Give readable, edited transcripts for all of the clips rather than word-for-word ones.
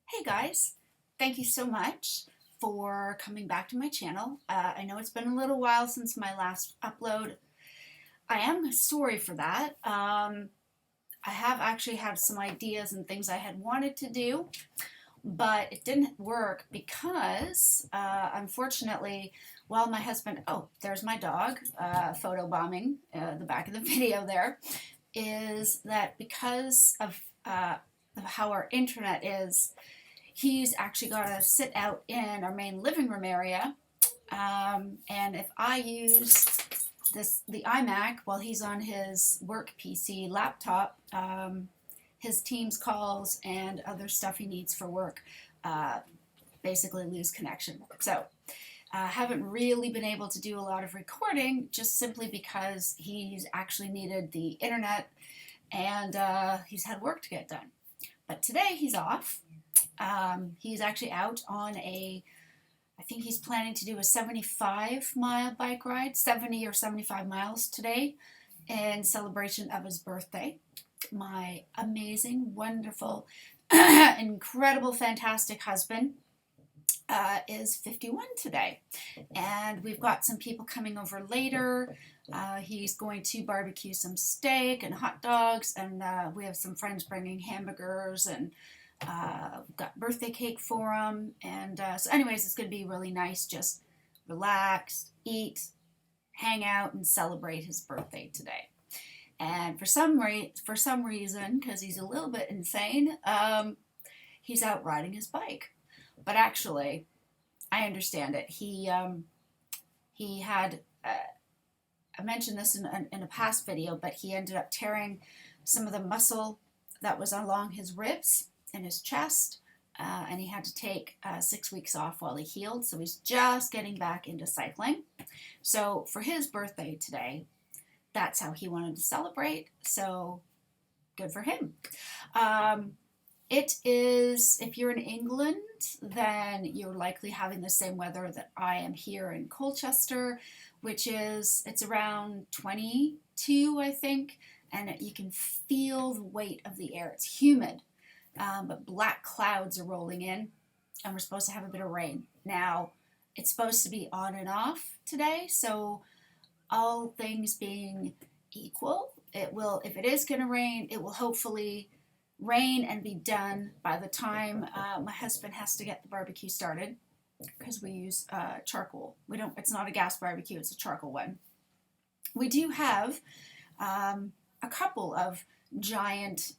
Hey guys, thank you so much for coming back to my channel. I know it's been a little while since my last upload. I am sorry for that. I have actually had some ideas and things I had wanted to do, but it didn't work because, unfortunately, while my husband, oh, there's my dog, photo bombing the back of the video there, is that because of how our internet is, he's actually got to sit out in our main living room area. And if I use the iMac while he's on his work PC laptop, his Teams calls and other stuff he needs for work uh, basically lose connection. So haven't really been able to do a lot of recording just simply because he's actually needed the internet and he's had work to get done. But today he's off. He's actually out on I think he's planning to do a 75-mile bike ride, 70 or 75 miles today in celebration of his birthday. My amazing, wonderful, incredible, fantastic husband is 51 today. And we've got some people coming over later. He's going to barbecue some steak and hot dogs, and we have some friends bringing hamburgers and got birthday cake for him, and so anyways, it's going to be really nice. Just relax, eat, hang out, and celebrate his birthday today. And for some reason, because he's a little bit insane, he's out riding his bike. But actually, I understand it. He had I mentioned this in a past video, but he ended up tearing some of the muscle that was along his ribs in his chest, and he had to take 6 weeks off while he healed, so he's just getting back into cycling. So for his birthday today, that's how he wanted to celebrate, so good for him. It is, if you're in England, then you're likely having the same weather that I am here in Colchester, which is, it's around 22, I think, and you can feel the weight of the air. It's humid. But black clouds are rolling in, and we're supposed to have a bit of rain. Now, it's supposed to be on and off today, so all things being equal, it will, if it is going to rain, it will hopefully rain and be done by the time my husband has to get the barbecue started, because we use charcoal. It's not a gas barbecue, it's a charcoal one. We do have a couple of giant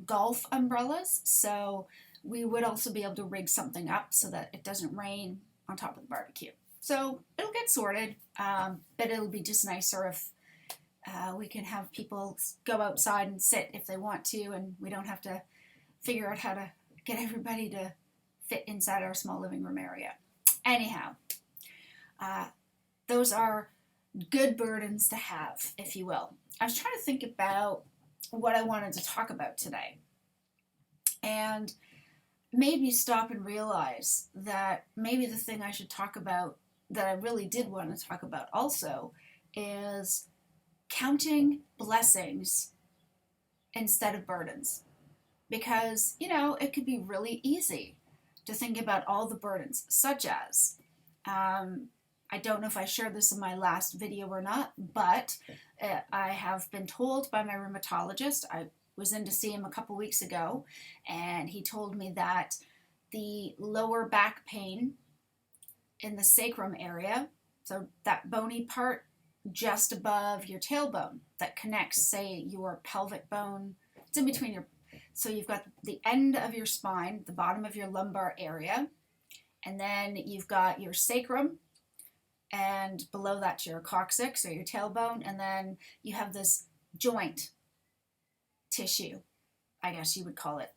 golf umbrellas, so we would also be able to rig something up so that it doesn't rain on top of the barbecue. So it'll get sorted, but it'll be just nicer if we can have people go outside and sit if they want to, and we don't have to figure out how to get everybody to fit inside our small living room area. Anyhow, those are good burdens to have, if you will. I was trying to think about what I wanted to talk about today, and made me stop and realize that maybe the thing I should talk about, that I really did want to talk about also, is counting blessings instead of burdens. Because, it could be really easy to think about all the burdens, such as, I don't know if I shared this in my last video or not, but I have been told by my rheumatologist, I was in to see him a couple weeks ago, and he told me that the lower back pain in the sacrum area, so that bony part just above your tailbone that connects, say, your pelvic bone, it's in between your, so you've got the end of your spine, the bottom of your lumbar area, and then you've got your sacrum, and below that your coccyx or your tailbone, and then you have this joint tissue, I guess you would call it,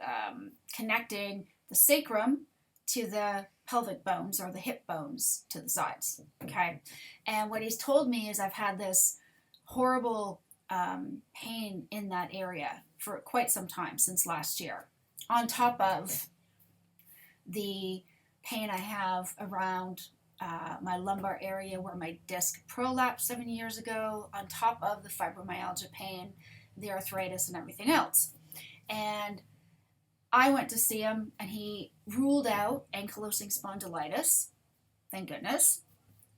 connecting the sacrum to the pelvic bones or the hip bones to the sides, okay? And what he's told me is I've had this horrible pain in that area for quite some time, since last year, on top of the pain I have around my lumbar area where my disc prolapsed 7 years ago, on top of the fibromyalgia pain, the arthritis, and everything else. And I went to see him and he ruled out ankylosing spondylitis. Thank goodness.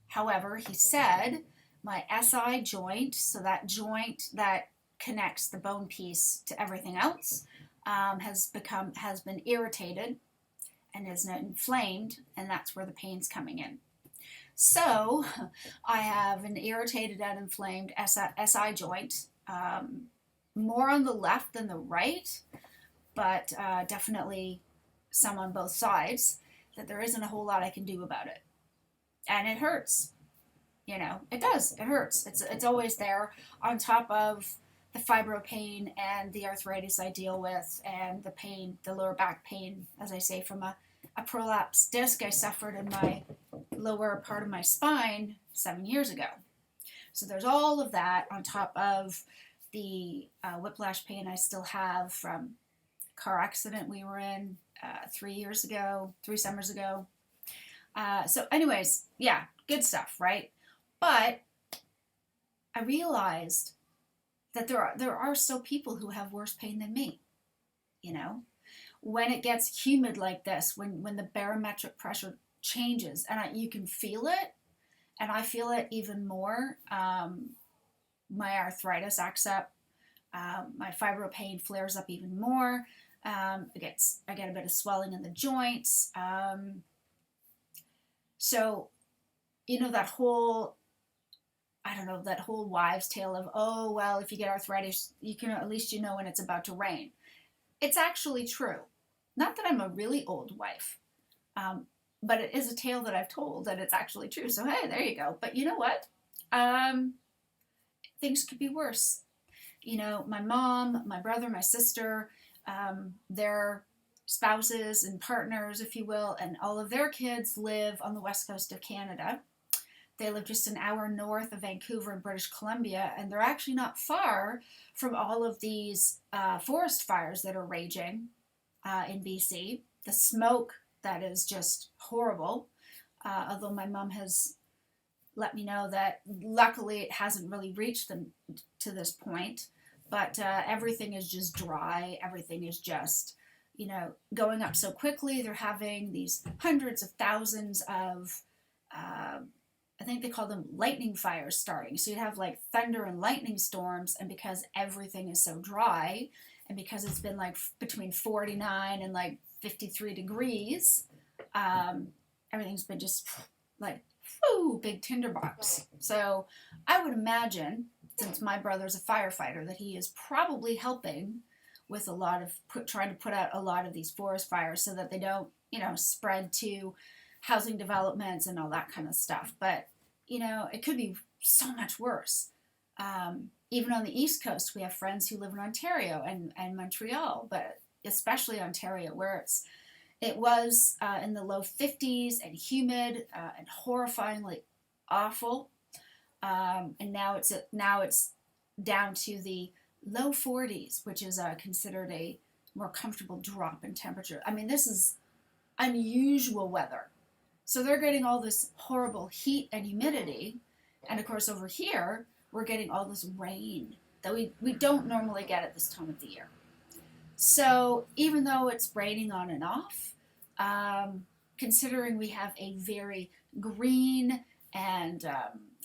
However, he said my SI joint, so that joint that connects the bone piece to everything else, has been irritated and is inflamed, and that's where the pain's coming in. So I have an irritated and inflamed SI joint, more on the left than the right, but definitely some on both sides, that there isn't a whole lot I can do about it. And it hurts. It does. It hurts. It's always there, on top of the fibro pain and the arthritis I deal with, and the pain, the lower back pain, as I say, from a prolapsed disc I suffered in my lower part of my spine 7 years ago. So there's all of that on top of the whiplash pain I still have from a car accident we were in 3 summers ago. So anyways, yeah, good stuff, right? But I realized that there are still people who have worse pain than me. When it gets humid like this, when the barometric pressure changes, and you can feel it, and I feel it even more. My arthritis acts up. My fibro pain flares up even more. I get a bit of swelling in the joints. So, that whole, I don't know, that whole wives' tale of, oh, well, if you get arthritis, you can, at least when it's about to rain. It's actually true. Not that I'm a really old wife, but it is a tale that I've told, and it's actually true. So, hey, there you go. But you know what? Things could be worse. My mom, my brother, my sister, their spouses and partners, if you will, and all of their kids live on the west coast of Canada. They live just an hour north of Vancouver in British Columbia, and they're actually not far from all of these forest fires that are raging in BC. The smoke that is just horrible, although my mom has let me know that luckily it hasn't really reached them to this point, but everything is just dry. Everything is just, going up so quickly. They're having these hundreds of thousands of, I think they call them lightning fires starting. So you'd have like thunder and lightning storms, and because everything is so dry, and because it's been like between 49 and like 53 degrees, everything's been just like, whoo, big tinderbox. So I would imagine, since my brother's a firefighter, that he is probably helping with a lot of trying to put out a lot of these forest fires so that they don't, spread to housing developments and all that kind of stuff. But, it could be so much worse. Even on the East Coast, we have friends who live in Ontario and Montreal, but especially Ontario, where it was in the low 50s and humid and horrifyingly awful. And now it's down to the low 40s, which is considered a more comfortable drop in temperature. I mean, this is unusual weather. So they're getting all this horrible heat and humidity. And of course, over here, we're getting all this rain that we don't normally get at this time of the year. So even though it's raining on and off, considering we have a very green and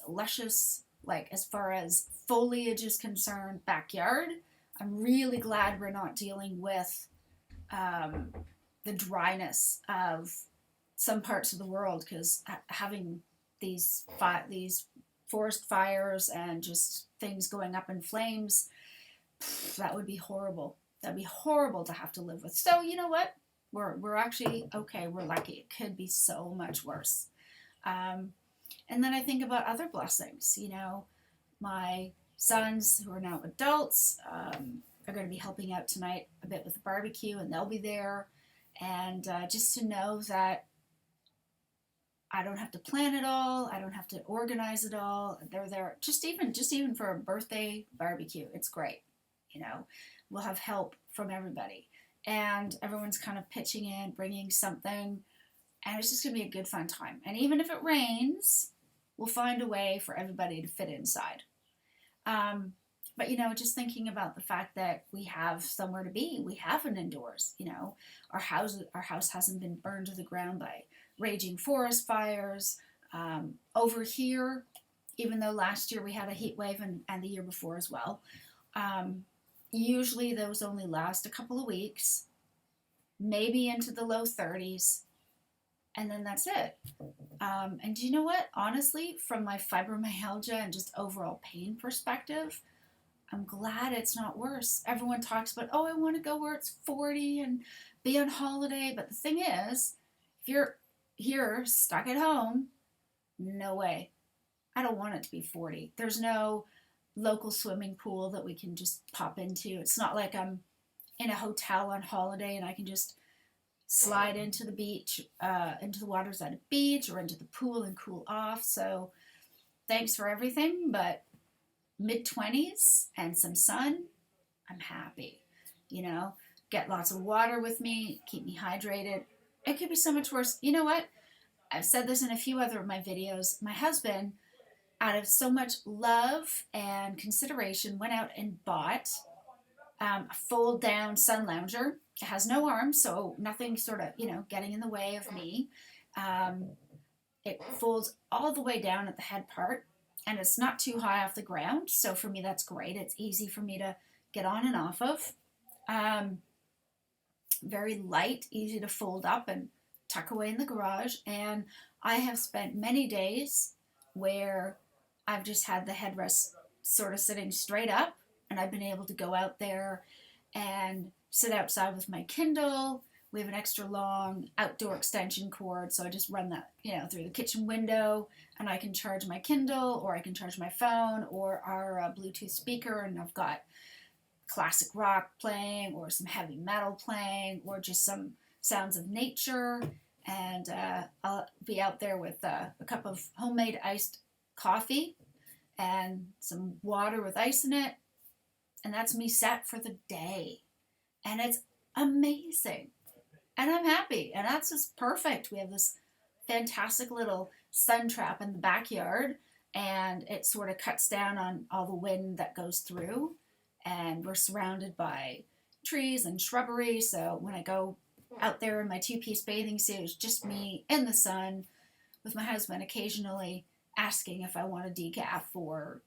luscious, like as far as foliage is concerned, backyard, I'm really glad we're not dealing with the dryness of some parts of the world, because having these forest fires and just things going up in flames, that would be horrible. That'd be horrible to have to live with. So you know what? We're actually okay. We're lucky. It could be so much worse. And then I think about other blessings. My sons, who are now adults, are going to be helping out tonight a bit with the barbecue, and they'll be there. And just to know that I don't have to plan it all. I don't have to organize it all. They're there just even for a birthday barbecue. It's great. We'll have help from everybody, and everyone's kind of pitching in, bringing something, and it's just going to be a good fun time. And even if it rains, we'll find a way for everybody to fit inside. But, just thinking about the fact that we have somewhere to be, we have an indoors, our house hasn't been burned to the ground by raging forest fires. Over here, even though last year we had a heat wave and the year before as well, usually those only last a couple of weeks, maybe into the low 30s, and then that's it. And do you know what? Honestly, from my fibromyalgia and just overall pain perspective, I'm glad it's not worse. Everyone talks about, oh, I want to go where it's 40 and be on holiday. But the thing is, if you're here stuck at home, no way. I don't want it to be 40. There's no local swimming pool that we can just pop into. It's not like I'm in a hotel on holiday and I can just slide into the beach, into the waters at a beach or into the pool and cool off. So thanks for everything, but mid-20s and some sun, I'm happy. Get lots of water with me, keep me hydrated. It could be so much worse. You know what? I've said this in a few other of my videos. My husband, out of so much love and consideration, went out and bought a fold-down sun lounger. It has no arms, so nothing sort of, getting in the way of me. It folds all the way down at the head part, and it's not too high off the ground, so for me that's great. It's easy for me to get on and off of. Very light, easy to fold up and tuck away in the garage, and I have spent many days where I've just had the headrest sort of sitting straight up, and I've been able to go out there and sit outside with my Kindle. We have an extra long outdoor extension cord, so I just run that, through the kitchen window, and I can charge my Kindle, or I can charge my phone, or our Bluetooth speaker, and I've got classic rock playing, or some heavy metal playing, or just some sounds of nature, and I'll be out there with a cup of homemade iced coffee and some water with ice in it, and that's me set for the day, and it's amazing. And I'm happy, and that's just perfect. We have this fantastic little sun trap in the backyard, and it sort of cuts down on all the wind that goes through, and we're surrounded by trees and shrubbery, so when I go out there in my two-piece bathing suit, it's just me in the sun with my husband occasionally asking if I want a decaf, or,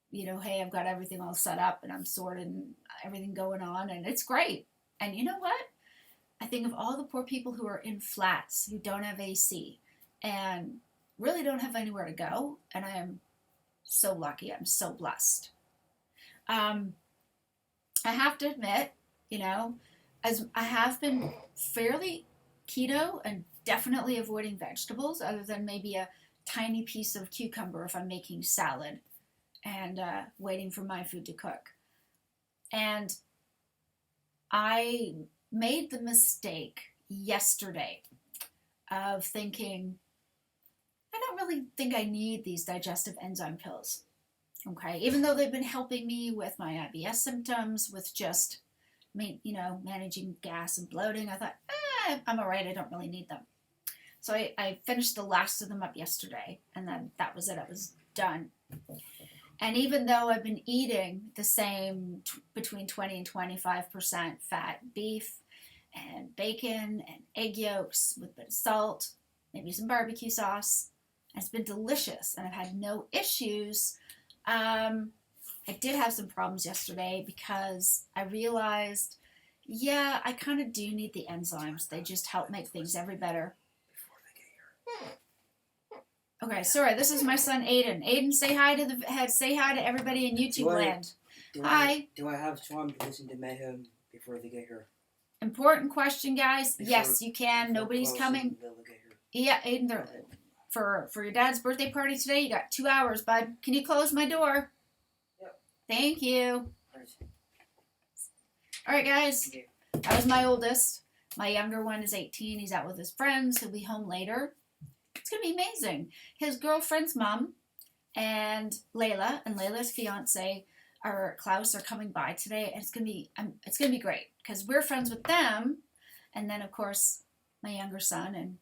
hey, I've got everything all set up and I'm sorted and everything going on, and it's great. And you know what? I think of all the poor people who are in flats, who don't have AC, and really don't have anywhere to go, and I am so lucky. I'm so blessed. I have to admit, as I have been fairly keto and definitely avoiding vegetables, other than maybe a tiny piece of cucumber if I'm making salad and waiting for my food to cook. And I made the mistake yesterday of thinking, I don't really think I need these digestive enzyme pills. Okay, even though they've been helping me with my IBS symptoms, with just, managing gas and bloating, I thought, I'm all right, I don't really need them. So I finished the last of them up yesterday, and then that was it, I was done. And even though I've been eating the same between 20 and 25% fat beef and bacon and egg yolks with a bit of salt, maybe some barbecue sauce, it's been delicious, and I've had no issues. I did have some problems yesterday because I realized, I kind of do need the enzymes. They just help make things every better. Okay, sorry, this is my son Aiden. Aiden, say hi to the head. Say hi to everybody in YouTube land. Hi. Do I have time to listen to Mayhem before they get here? Important question, guys. Yes, you can. Nobody's coming. Yeah, Aiden, for your dad's birthday party today, you got 2 hours, bud. Can you close my door? Yep. Thank you. All right, guys. That was my oldest. My younger one is 18. He's out with his friends. He'll be home later. It's going to be amazing. His girlfriend's mom and Layla's fiance, Klaus, are coming by today, and it's going to be great because we're friends with them, and then of course my younger son and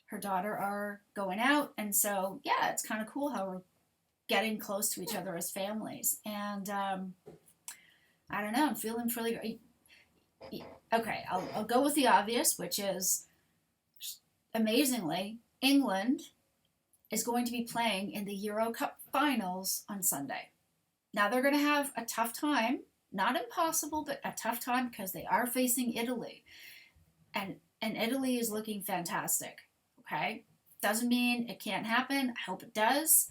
her daughter are going out, and so it's kind of cool how we're getting close to each other as families. And I don't know, I'm feeling really great. Okay, I'll go with the obvious, which is amazingly, England is going to be playing in the Euro Cup finals on Sunday. Now they're going to have a tough time, not impossible, but a tough time because they are facing Italy. And Italy is looking fantastic. Okay? Doesn't mean it can't happen. I hope it does.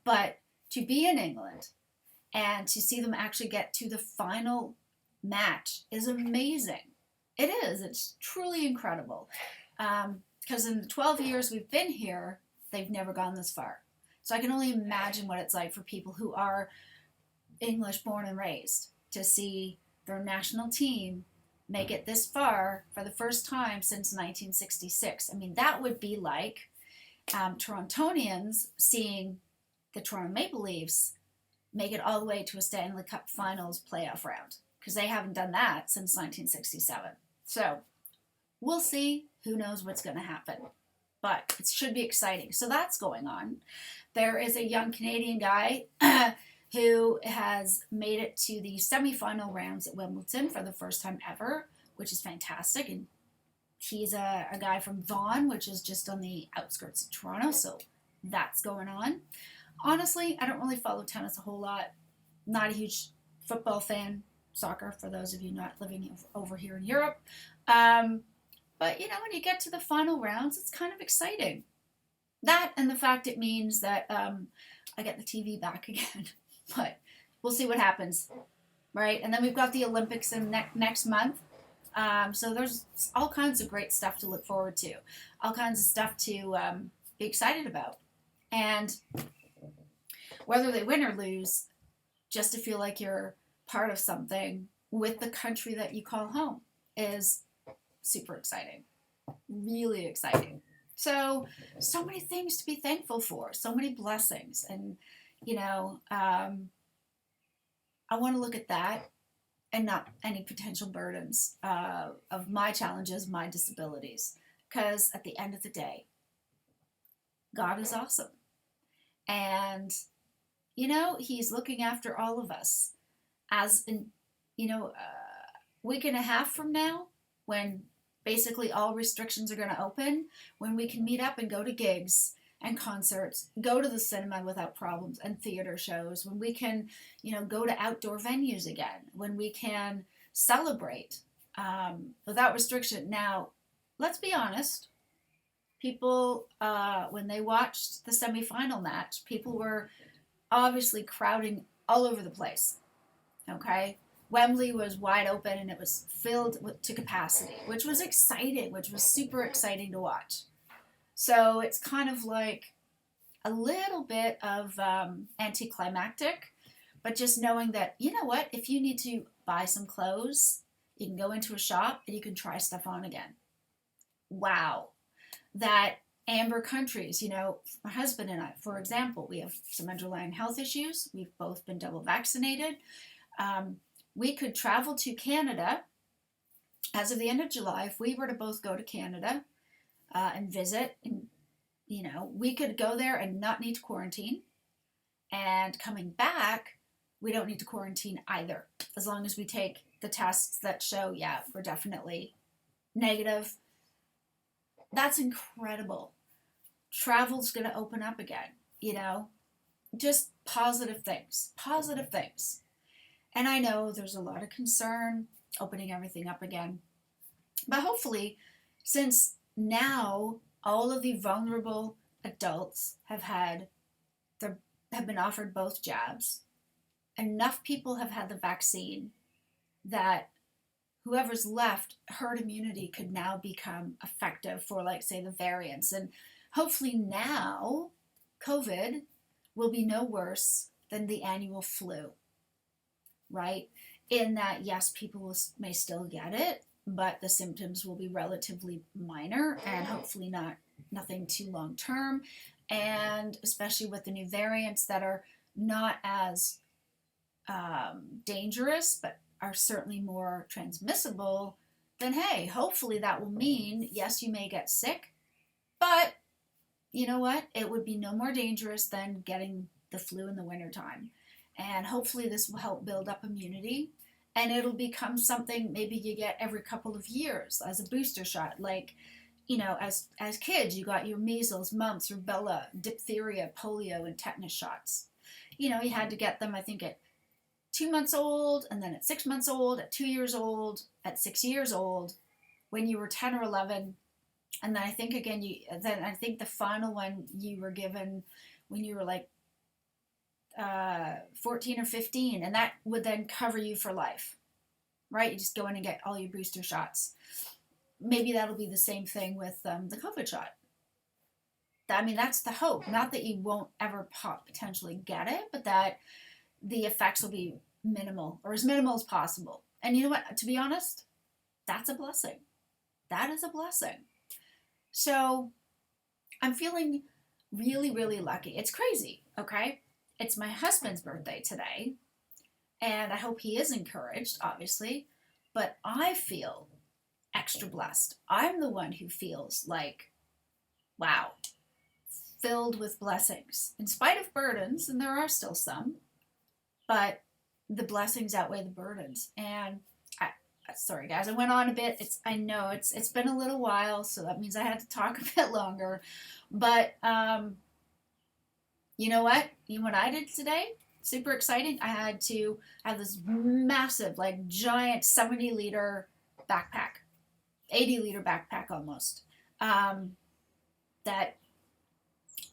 But to be in England and to see them actually get to the final match is amazing. It is. It's truly incredible. Because in the 12 years we've been here, they've never gone this far. So I can only imagine what it's like for people who are English born and raised to see their national team make it this far for the first time since 1966. I mean, that would be like Torontonians seeing the Toronto Maple Leafs make it all the way to a Stanley Cup Finals playoff round, because they haven't done that since 1967. So we'll see. Who knows what's going to happen? But it should be exciting. So that's going on. There is a young Canadian guy who has made it to the semifinal rounds at Wimbledon for the first time ever, which is fantastic. And he's a guy from Vaughan, which is just on the outskirts of Toronto. So that's going on. Honestly, I don't really follow tennis a whole lot. Not a huge football fan. Soccer, for those of you not living over here in Europe. But, you know, when you get to the final rounds, it's kind of exciting. That and the fact it means that I get the TV back again. But we'll see what happens, right? And then we've got the Olympics in next month. So there's all kinds of great stuff to look forward to. All kinds of stuff to be excited about. And whether they win or lose, just to feel like you're part of something with the country that you call home is super exciting. Really exciting. So many things to be thankful for. So many blessings. And, you know, I want to look at that and not any potential burdens of my challenges, my disabilities. Because at the end of the day, God is awesome. And, you know, he's looking after all of us. As in, you know, a week and a half from now, when basically all restrictions are going to open, when we can meet up and go to gigs and concerts, go to the cinema without problems, and theater shows, when we can, you know, go to outdoor venues again, when we can celebrate without restriction. Now, let's be honest, people, when they watched the semifinal match, people were obviously crowding all over the place. Okay, Wembley was wide open and it was filled to capacity, which was exciting, which was super exciting to watch. So it's kind of like a little bit of anticlimactic, but just knowing that, you know what, if you need to buy some clothes, you can go into a shop and you can try stuff on again. Wow. That amber countries, you know, my husband and I, for example, we have some underlying health issues. We've both been double vaccinated. We could travel to Canada as of the end of July. If we were to both go to Canada and visit, and you know, we could go there and not need to quarantine. And coming back, we don't need to quarantine either, as long as we take the tests that show, yeah, we're definitely negative. That's incredible. Travel's going to open up again, you know, just positive things, positive things. And I know there's a lot of concern opening everything up again. But hopefully, since now all of the vulnerable adults have been offered both jabs, enough people have had the vaccine that whoever's left, herd immunity could now become effective for, like, say, the variants. And hopefully now COVID will be no worse than the annual flu. Right? In that, yes, people may still get it, but the symptoms will be relatively minor and hopefully nothing too long term. And especially with the new variants that are not as dangerous, but are certainly more transmissible, then hey, hopefully that will mean, yes, you may get sick, but you know what? It would be no more dangerous than getting the flu in the wintertime. And hopefully this will help build up immunity, and it'll become something maybe you get every couple of years as a booster shot. Like, as kids, you got your measles, mumps, rubella, diphtheria, polio, and tetanus shots. You had to get them, I think, at 2 months old, and then at 6 months old, at 2 years old, at 6 years old, when you were 10 or 11. And then I think again, then I think the final one you were given when you were like 14 or 15, and that would then cover you for life, right? You just go in and get all your booster shots. Maybe that'll be the same thing with the COVID shot. I mean, that's the hope. Not that you won't ever potentially get it, but that the effects will be minimal, or as minimal as possible. And you know what? To be honest, that's a blessing. That is a blessing. So I'm feeling really, really lucky. It's crazy, okay? It's my husband's birthday today, and I hope he is encouraged, obviously, but I feel extra blessed. I'm the one who feels like, wow, filled with blessings, in spite of burdens, and there are still some, but the blessings outweigh the burdens. And sorry guys, I went on a bit. I know it's been a little while, so that means I had to talk a bit longer. But you know what? You know what I did today? Super exciting. I had to have this massive, like giant 70-liter backpack, 80-liter backpack almost, that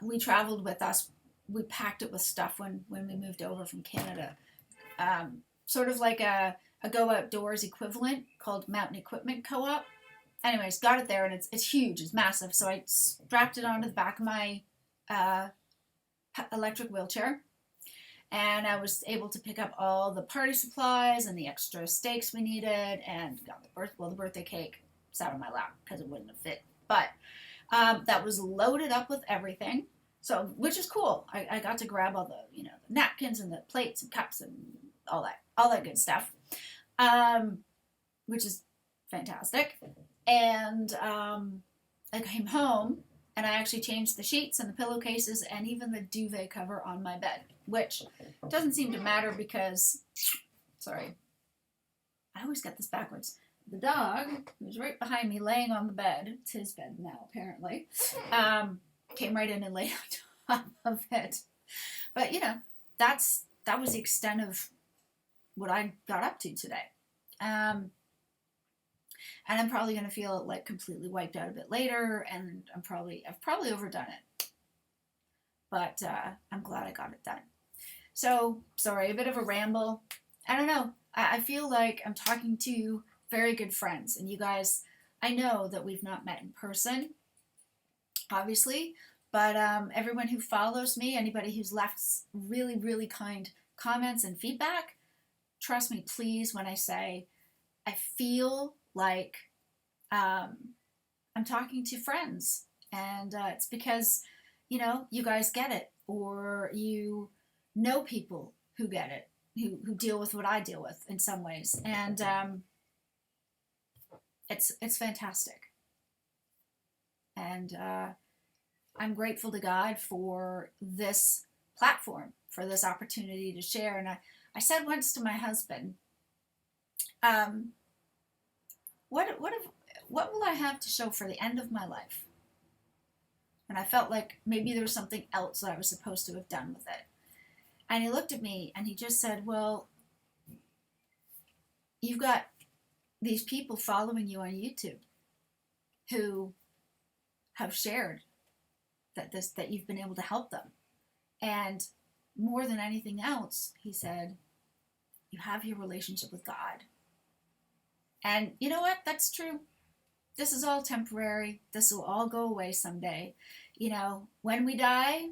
we traveled with us. We packed it with stuff when we moved over from Canada. Sort of like a Go Outdoors equivalent called Mountain Equipment Co-op. Anyways, got it there, and it's huge. It's massive. So I strapped it onto the back of my electric wheelchair, and I was able to pick up all the party supplies and the extra steaks we needed, and got the birthday cake sat on my lap because it wouldn't have fit. But that was loaded up with everything. So, which is cool. I got to grab all the, the napkins and the plates and cups and all that good stuff, which is fantastic. And I came home, and I actually changed the sheets and the pillowcases and even the duvet cover on my bed, which doesn't seem to matter because, sorry, I always get this backwards. The dog, who's right behind me laying on the bed, it's his bed now apparently, came right in and laid on top of it. But that was the extent of what I got up to today. And I'm probably going to feel like completely wiped out a bit later, and I've probably overdone it. But I'm glad I got it done. So, sorry, a bit of a ramble. I don't know. I feel like I'm talking to very good friends, and you guys, I know that we've not met in person, obviously, but everyone who follows me, anybody who's left really, really kind comments and feedback, trust me, please, when I say I feel like I'm talking to friends, and it's because, you guys get it, or you know people who get it, who deal with what I deal with in some ways, and it's fantastic. And I'm grateful to God for this platform, for this opportunity to share. And I said once to my husband, what will I have to show for the end of my life? And I felt like maybe there was something else that I was supposed to have done with it. And he looked at me and he just said, well, you've got these people following you on YouTube who have shared that you've been able to help them. And more than anything else, he said, you have your relationship with God. And you know what? That's true. This is all temporary. This will all go away someday. When we die,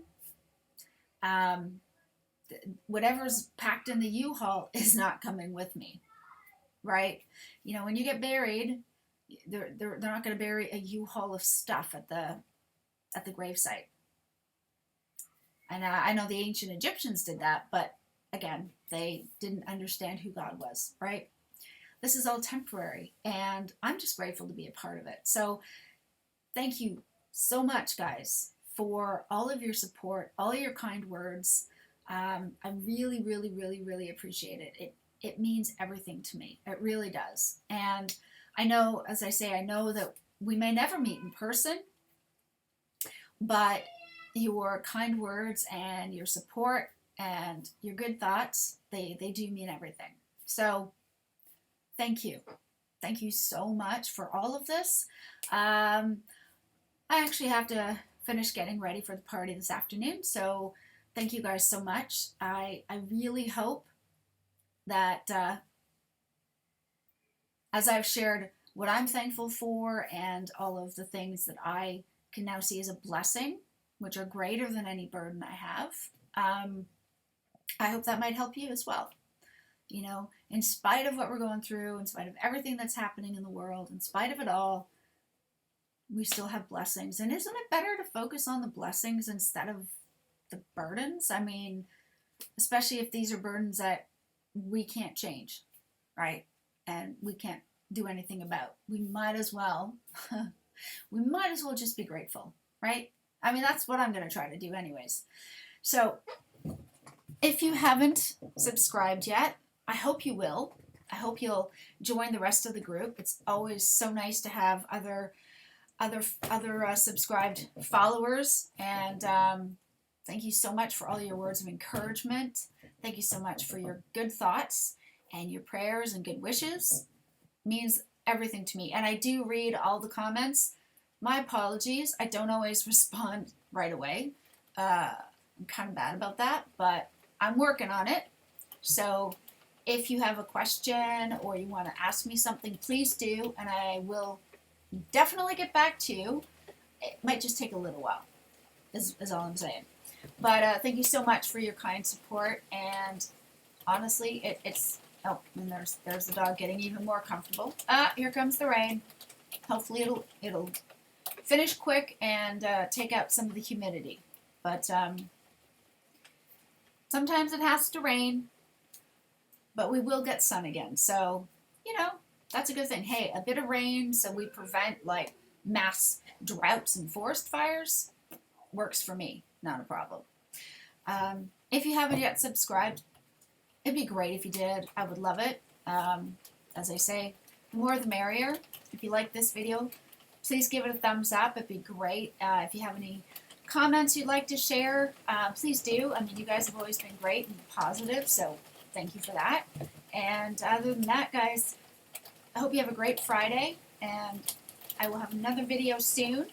whatever's packed in the U-Haul is not coming with me, right? When you get buried, they're not going to bury a U-Haul of stuff at the gravesite. And I know the ancient Egyptians did that, but again, they didn't understand who God was, right? This is all temporary, and I'm just grateful to be a part of it. So thank you so much, guys, for all of your support, all your kind words. I really, really, really, really appreciate it. It means everything to me. It really does. And I know, as I say, I know that we may never meet in person, but your kind words and your support and your good thoughts, they do mean everything. So thank you. Thank you so much for all of this. I actually have to finish getting ready for the party this afternoon. So thank you guys so much. I really hope that as I've shared what I'm thankful for and all of the things that I can now see as a blessing, which are greater than any burden I have, I hope that might help you as well. You know, in spite of what we're going through, in spite of everything that's happening in the world, in spite of it all, we still have blessings. And isn't it better to focus on the blessings instead of the burdens? I mean, especially if these are burdens that we can't change, right? And we can't do anything about. We might as well just be grateful, right? I mean, that's what I'm going to try to do anyways. So, if you haven't subscribed yet, I hope you will. I hope you'll join the rest of the group. It's always so nice to have other subscribed followers, and thank you so much for all your words of encouragement. Thank you so much for your good thoughts and your prayers and good wishes. It means everything to me, and I do read all the comments. My apologies, I don't always respond right away. I'm kind of bad about that, but I'm working on it. So if you have a question or you want to ask me something, please do, and I will definitely get back to you. It might just take a little while, is all I'm saying. But thank you so much for your kind support. And honestly, it's oh, and there's the dog getting even more comfortable. Here comes the rain. Hopefully it'll finish quick and take out some of the humidity. But sometimes it has to rain, but we will get sun again. So that's a good thing. Hey, a bit of rain so we prevent like mass droughts and forest fires works for me. Not a problem. If you haven't yet subscribed, it'd be great if you did. I would love it. As I say, the more the merrier. If you like this video, please give it a thumbs up. It'd be great. If you have any comments you'd like to share, please do. I mean, you guys have always been great and positive, so thank you for that. And other than that, guys, I hope you have a great Friday, and I will have another video soon.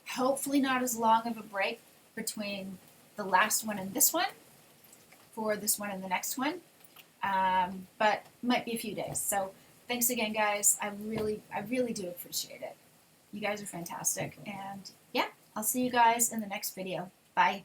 Hopefully not as long of a break between the last one and this one, for this one and the next one, but might be a few days. So thanks again, guys. I really do appreciate it. You guys are fantastic, and yeah, I'll see you guys in the next video. Bye.